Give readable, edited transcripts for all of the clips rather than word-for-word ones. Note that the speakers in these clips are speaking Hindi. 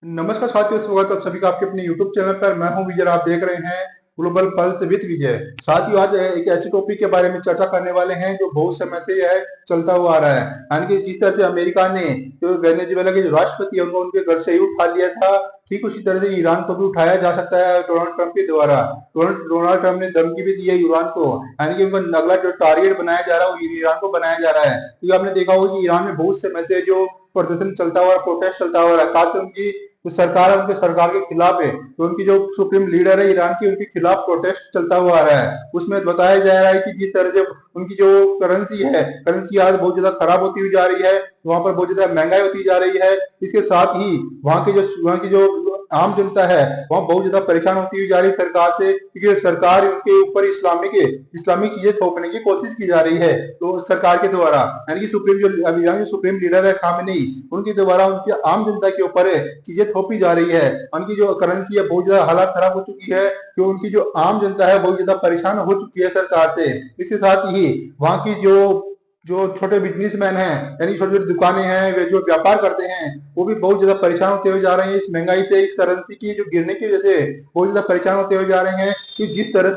नमस्कार साथियों, स्वागत है आप सभी का आपके अपने YouTube चैनल पर। मैं हूं विजय, आप देख रहे हैं ग्लोबल पल्स विद विजय। साथियों, आज एक ऐसे टॉपिक के बारे में चर्चा करने वाले हैं जो बहुत समय से यह चलता हुआ आ रहा है। यानी कि जिस तरह से अमेरिका ने जो वेनेजुएला के जो राष्ट्रपति है उनको उनके घर से ही उठा लिया था, ठीक उसी तरह से ईरान को भी उठाया जा सकता है डोनाल्ड ट्रंप के द्वारा। डोनाल्ड ट्रंप ने धमकी भी दी है ईरान को, यानी कि उनका अगला जो टारगेट बनाया जा रहा है वो ईरान को बनाया जा रहा है। क्योंकि आपने देखा होगा कि ईरान में बहुत समय से जो प्रदर्शन चलता हुआ, प्रोटेस्ट चलता हुआ है, खासकर उनकी जो सरकार है उनके सरकार के खिलाफ है। तो उनकी जो सुप्रीम लीडर है ईरान की, उनके खिलाफ प्रोटेस्ट चलता हुआ आ रहा है। उसमें बताया जा रहा है कि जिस तरह से उनकी जो करेंसी आज बहुत ज्यादा खराब होती हुई जा रही है, वहां पर बहुत ज्यादा महंगाई होती जा रही है। इसके साथ ही वहाँ की जो आम जनता है वहाँ बहुत ज्यादा परेशान होती हुई जा रही है सरकार से, क्योंकि सरकार उनके ऊपर इस्लामिक चीजें थोपने की कोशिश की जा रही है तो सरकार के द्वारा। यानी कि ईरान जो सुप्रीम लीडर है खामेनेई, उनके द्वारा उनकी आम जनता के ऊपर चीजें थोपी जा रही है। उनकी जो करेंसी है बहुत ज्यादा हालत खराब हो चुकी है, जो उनकी जो आम जनता है बहुत ज्यादा परेशान हो चुकी है सरकार से। इसके साथ ही वहाँ की जो जो छोटे बिजनेसमैन हैं, यानी छोटी छोटी दुकानें हैं, वे जो व्यापार करते हैं, वो भी बहुत ज्यादा परेशान होते हुए जा रहे हैं इस महंगाई से, इस करेंसी की जो गिरने की वजह से बहुत ज्यादा परेशान होते हुए जा रहे हैं। कि जिस तरह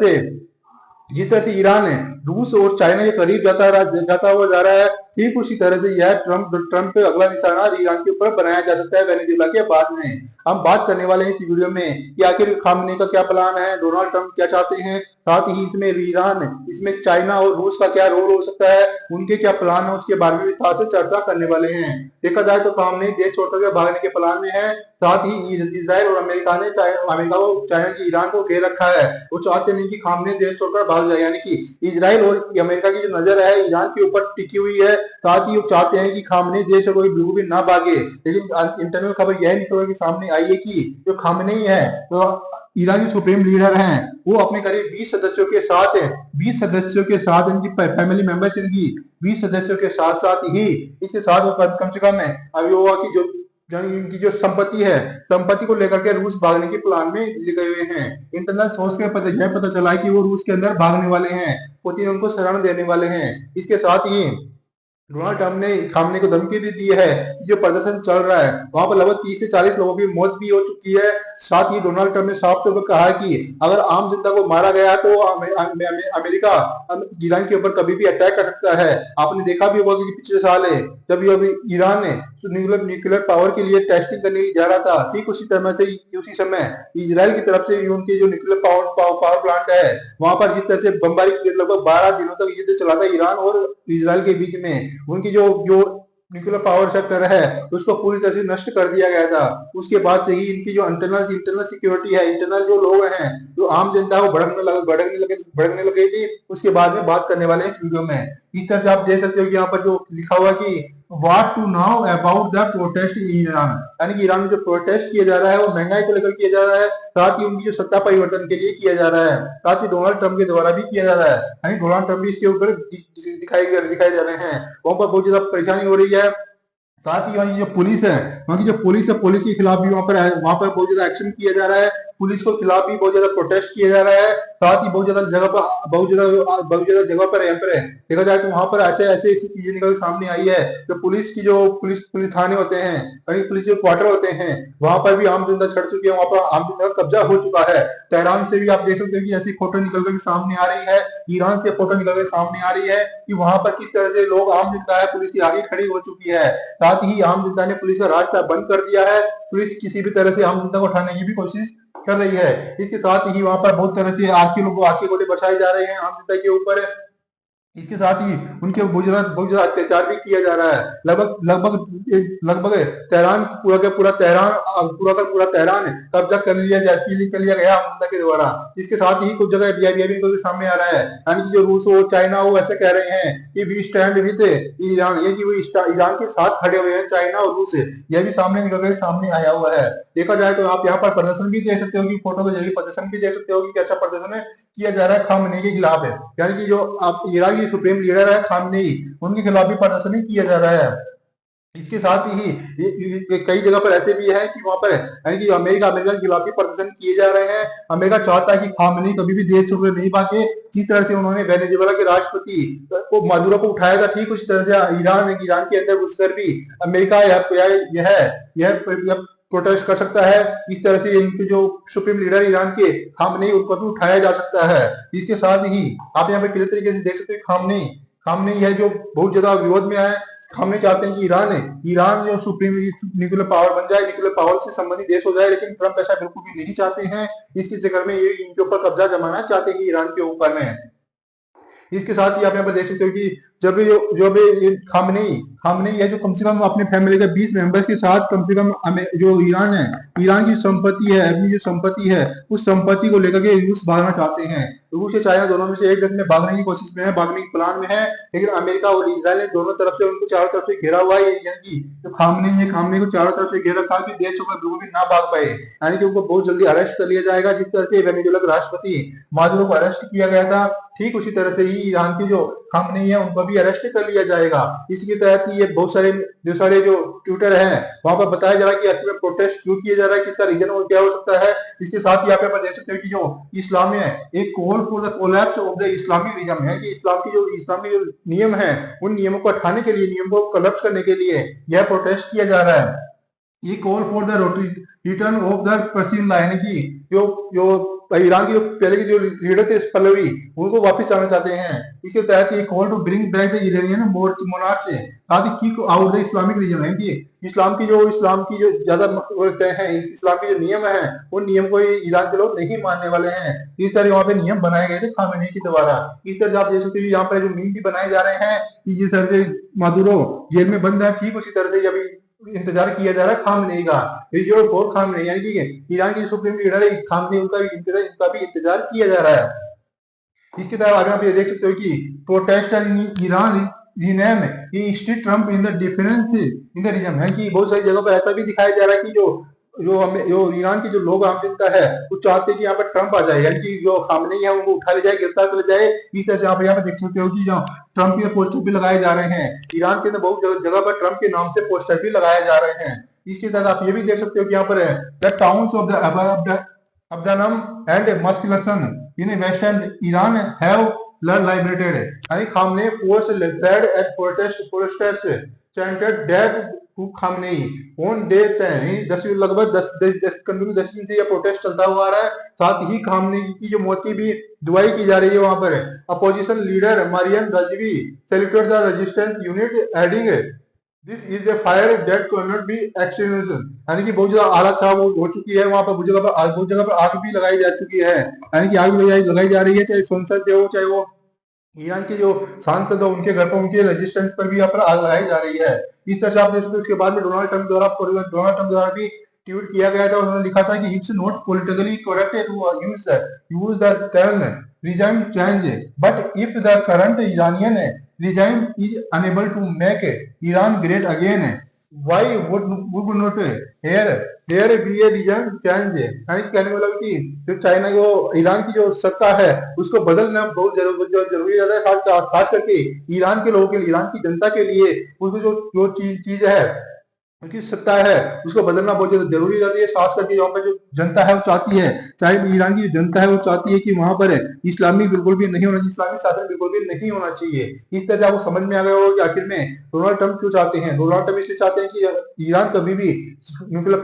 से ईरान है रूस और चाइना के करीब जाता हुआ जा रहा है, ठीक उसी तरह से यह ट्रंप पे अगला निशाना ईरान के ऊपर बनाया जा सकता है वेनेजुएला के बाद में। हम बात करने वाले हैं इस वीडियो में कि आखिर खामने का क्या प्लान है, डोनाल्ड ट्रंप क्या चाहते हैं, साथ ही इसमें ईरान, इसमें चाइना और रूस का क्या रोल हो सकता है, उनके क्या प्लान है, उसके बारे में विस्तार से चर्चा करने वाले हैं। देखा जाए तो खामने देश छोड़कर भागने के प्लान में है। साथ ही इजराइल और अमेरिका को चाइना की ईरान को घेर रखा है। वो चाहते नहीं कि खामने देश छोड़कर भाग जाए, यानी कि इजराइल और अमेरिका की जो नजर है ईरान के ऊपर टिकी हुई है। साथ ही वो चाहते हैं कि खामने देश छोड़कर बिल्कुल भी ना भागे। लेकिन इंटरनल खबर यह निकल के सामने आई है कि जो खामने है तो ईरान के सुप्रीम लीडर हैं, वो अपने करीब 20 सदस्यों के साथ इनकी फैमिली मेंबर्स, इनकी 20 सदस्यों के साथ साथ ही इसके साथ कम से कम है अभी की इनकी जो संपत्ति को लेकर के रूस भागने के प्लान में लिखे हुए हैं। इंटरनल सोर्स के पता चला है कि वो रूस के अंदर भागने वाले हैं, पुतिन उनको शरण देने वाले हैं। इसके साथ ही डोनाल्ड ट्रंप ने खामने को धमकी भी दी है कि जो प्रदर्शन चल रहा है वहां पर लगभग 30 से 40 लोगों की मौत भी हो चुकी है। साथ ही डोनाल्ड ट्रंप ने साफ तौर पर कहा कि अगर आम जनता को मारा गया तो अमेरिका ईरान के ऊपर कभी भी अटैक कर सकता है। आपने देखा भी होगा कि पिछले साल है जब ईरान ने न्यूक्लियर पावर के लिए टेस्टिंग करने जा रहा था, ठीक उसी समय इजराइल की तरफ से उनके जो न्यूक्लियर पावर प्लांट है वहां पर जिस तरह से बमबारी लगभग 12 दिनों तक युद्ध चला था ईरान और इजराइल के बीच में। उनकी जो जो न्यूक्लियर पावर सेक्टर है उसको पूरी तरह से नष्ट कर दिया गया था। उसके बाद से ही इनकी जो इंटरनल सिक्योरिटी है, इंटरनल जो लोग हैं, जो आम जनता है वो भड़कने लग गई थी। उसके बाद में बात करने वाले हैं इस वीडियो में। इस तरह से आप देख सकते हो कि यहाँ पर जो लिखा हुआ कि what to now about the protest in Iran, यानी कि ईरान में जो प्रोटेस्ट किया जा रहा है वो महंगाई को लेकर किया जा रहा है, साथ ही उनकी जो सत्ता परिवर्तन के लिए किया जा रहा है, साथ ही डोनाल्ड ट्रंप के द्वारा भी किया जा रहा है। यानी डोनाल्ड ट्रंप भी इसके ऊपर दिखाई जा रहे हैं। वहां पर बहुत ज्यादा परेशानी हो रही है। साथ ही वहाँ की जो पुलिस है, पुलिस के खिलाफ भी वहां पर बहुत ज्यादा एक्शन किया जा रहा है। पुलिस के खिलाफ भी बहुत ज्यादा प्रोटेस्ट किया जा रहा है। साथ ही बहुत ज्यादा जगह पर यहाँ पर है देखा जाए तो वहां पर ऐसे ऐसी चीजें निकल के सामने आई है। जो पुलिस थाने होते हैं, यानी पुलिस जो क्वार्टर होते हैं, वहां पर भी आम जनता चढ़ चुकी है, वहां पर आम जनता का कब्जा हो चुका है। तेहरान से भी आप देख सकते हो कि ऐसी फोटो निकल कर सामने आ रही है, ईरान से फोटो निकल कर सामने आ रही है कि वहां पर किस तरह से लोग, आम जनता है पुलिस के आगे खड़ी हो चुकी है। साथ ही आम जनता ने पुलिस का रास्ता बंद कर दिया है। पुलिस किसी भी तरह से आम जनता को उठाने की भी कोशिश कर रही है। इसके साथ ही वहां पर बहुत तरह से आग के गोले बरसाए जा रहे हैं आम जनता के ऊपर। इसके साथ ही उनके बहुत ज्यादा अत्याचार भी किया जा रहा है। लगभग लगभग लगभग तेहरान पूरा का पूरा तेहरान कब्जा कर लिया गया अमेरिका के द्वारा। इसके साथ ही कुछ जगह भी सामने आ रहा है, यानी कि जो रूस हो चाइना हो ऐसे कह रहे हैं कि वी स्टैंड विद ईरान, ये कि वो ईरान के साथ खड़े हुए हैं चाइना और रूस। यह भी सामने निकल कर सामने आया हुआ है। देखा जाए तो आप यहाँ पर प्रदर्शन भी देख सकते हो कि फोटो के जरिए प्रदर्शन भी देख सकते हो कि कैसा प्रदर्शन किया जा रहा है खामनेई के खिलाफ है। यानी कि जो आप ईरान की सुप्रीम लीडर है खामनेई, उनके खिलाफ भी प्रदर्शन किया जा रहा है। इसके साथ ही कई जगह पर ऐसे भी है कि वहां पर यानी कि अमेरिका के खिलाफ भी प्रदर्शन किए जा रहे हैं। अमेरिका चाहता है कि खामनेई कभी भी देश से नहीं भागे। जिस तरह से उन्होंने वेनेजुएला के राष्ट्रपति को मादुरो को उठाया था, ठीक उसी तरह से ईरान के अंदर घुसकर भी अमेरिका यह प्रोटेस्ट कर सकता है। इस तरह से इनके जो सुप्रीम लीडर ईरान के खामनेई, उनको भी उठाया जा सकता है। इसके साथ ही आप यहाँ पे क्लियर तरीके से देख सकते हैं खामनेई खामनेई है जो बहुत ज्यादा विरोध में है। खामनेई चाहते हैं कि ईरान जो सुप्रीम न्यूक्लियर पावर बन जाए, न्यूक्लियर पावर से संबंधित देश हो जाए, लेकिन ट्रंप ऐसा बिल्कुल भी नहीं चाहते हैं। इसके चक्कर में ये इनके ऊपर कब्जा जमाना चाहते हैं ईरान के ऊपर में। इसके साथ ही आप यहाँ पर देख सकते हो कि जब ये खामनेई है जो कम से कम अपने फैमिली के 20 मेंबर्स के साथ कम से कम जो ईरान है, ईरान की संपत्ति है, अपनी जो संपत्ति है, उस संपत्ति को लेकर के रूस भागना चाहते हैं। रूस और चाइना दोनों में से एक देश में भागने की कोशिश में है, भागने के प्लान में है, लेकिन अमेरिका और इजराइल ने दोनों तरफ से उनको चारों तरफ से घेरा हुआ है। यानी जो खामनेई को चारों तरफ से घेर रखा कि देशों का बिल्कुल भी ना भाग पाए, यानी कि उनको बहुत जल्दी अरेस्ट कर लिया जाएगा। जिस तरह से वेनेजुएला के राष्ट्रपति मादुरो को अरेस्ट किया गया था, ठीक उसी तरह से ही ईरान की जो खामनेई है उनको भी अरेस्ट कर लिया जाएगा। इसके तहत ये बहुत सारे जो ट्विटर हैं वहां पर बताया जा रहा है कि आखिर में प्रोटेस्ट क्यों किया जा रहा है, किसका रीजन और क्या हो सकता है। इसके साथ ही आप यहाँ पर देख सकते हैं कि जो इस्लाम है, एक call for the collapse of the Islamic regime है, कि इस्लाम के जो नियम है उन नियमों को हटाने के लिए, नियमों को कोलैप्स करने के लिए यह प्रोटेस्ट किया जा रहा है। ये call for the return of the Persian law, यानी कि जो ईरान की जो पहले की जो लीडर थे पहलवी, उनको वापस आना चाहते हैं। इसके तहत ये call to bring back the Iranian monarch है, साथ ही kick out the Islamic regime है कि इस्लाम की जो ज्यादा बोलते हैं, इस्लाम के जो नियम है उन नियम को ईरान के लोग नहीं मानने वाले हैं। इस तरह वहां पे नियम बनाए गए थे खामेनी के द्वारा। इस तरह आप देख सकते हो यहाँ पर जो मीम भी बनाए जा रहे हैं कि जिस तरह से मादुरो जेल में बंद है, ठीक उसी तरह से अभी इंतजार किया जा रहा है खामनेई का, खामनेई यानी कि ईरान की सुप्रीम लीडर है खामनेई, इनका भी इंतजार किया जा रहा है। इसके तरह आगे आप ये देख सकते हो कि protester in Iran rename street Trump in the difference in the region है कि बहुत सारी जगहों पर ऐसा भी दिखाया जा रहा है कि जो ईरान के जो लोग आम जनता है वो चाहते हैं कि यहाँ पर ट्रंप आ जाए, यानी कि जो खामनेई है उनको उठा ले जाए, गिरफ्तार कर ले जाए। इस तरह से आप यहाँ पर देख सकते हो कि जो ट्रंप के पोस्टर भी लगाए जा रहे हैं, ईरान के अंदर बहुत जगह पर ट्रंप के नाम से पोस्टर भी लगाए जा रहे हैं। इसके तहत आप ये भी देख सकते हो कि यहाँ पर the towns of the Abdanan and मस्किलसन in western Iran have liberated, यानी Khamenei force led at protest chanted death to Khamenei on day 10। लगभग 10 दिन से यह प्रोटेस्ट चलता हुआ आ रहा है। साथ ही खामनेई की जो मौत की भी दुआई की जा रही है वहां पर। Opposition leader Maryam Rajavi celebrated the resistance unit adding this is a fire that can not be extinguished, यानी कि बहुत ज्यादा आग खराब हो चुकी है वहां पर, बहुत जगह पर आग भी लगाई जा चुकी है, यानी कि आग लगाई जा रही है, चाहे संसद हो चाहे वो ईरान के जो सांसद है उनके घर पर, उनके रेजिस्टेंस पर भी यहाँ पर आग लगाई जा रही है। इस तरह से आप देख सकते हैं। उसके बाद में डोनाल्ड ट्रंप द्वारा भी ट्वीट किया गया था। उन्होंने लिखा था कि it's not politically correct to use the term regime change, but if the current Iranian regime is unable to make Iran great again, why would not here be a regime change? यानी कहने वाला कि जो चाइना जो ईरान की जो सत्ता है उसको बदलना बहुत जरूरी है, खास करके ईरान के लोगों के लिए, ईरान की जनता के लिए। उसको जो चीज है, उनकी सत्ता है, उसको बदलना बहुत ज्यादा जरूरी हो जाती है। खास करके यहाँ पर जो जनता है वो चाहती है, चाहे ईरान की जो जनता है वो चाहती है कि वहां पर इस्लामी बिल्कुल भी नहीं होना चाहिए, इस्लामी शासन बिल्कुल भी नहीं होना चाहिए। इस तरह से आपको समझ में आ गया होगा कि आखिर में डोनाल्ड ट्रंप क्यों चाहते हैं। डोनाल्ड ट्रंप इसलिए चाहते हैं कि ईरान कभी भी न्यूक्लियर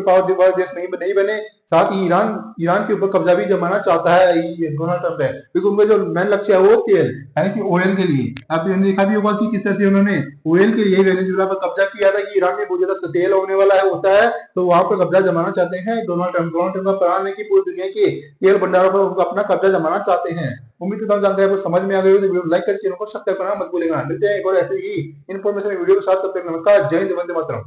पावर वाला देश नहीं बने। साथ ही ईरान के ऊपर कब्जा भी जमाना चाहता है डोनाल्ड ट्रंप है, क्योंकि उनका जो मेन लक्ष्य है वो तेल, यानी कि ऑयल के लिए। आपने देखा भी होगा कि किस तरह से उन्होंने ऑयल के लिए वेनेजुएला पर कब्जा किया था कि ईरान में बहुत ज्यादा तेल होने वाला है होता है, तो वहां पर कब्जा जमाना चाहते हैं डोनाल्ड ट्रंप का प्लान है कि पूरी दुनिया के तेल भंडारों पर उनको अपना कब्जा जमाना चाहते हैं। उम्मीद करता हूं जानकारी आपको समझ में आ गई हो, तो वीडियो लाइक करके चैनल को सब्सक्राइब करना मत भूलेगा। मिलते हैं एक और ऐसे ही इन्फॉर्मेशन वीडियो के साथ, तब तक नमस्कार, जय हिंद, वंदे मातरम।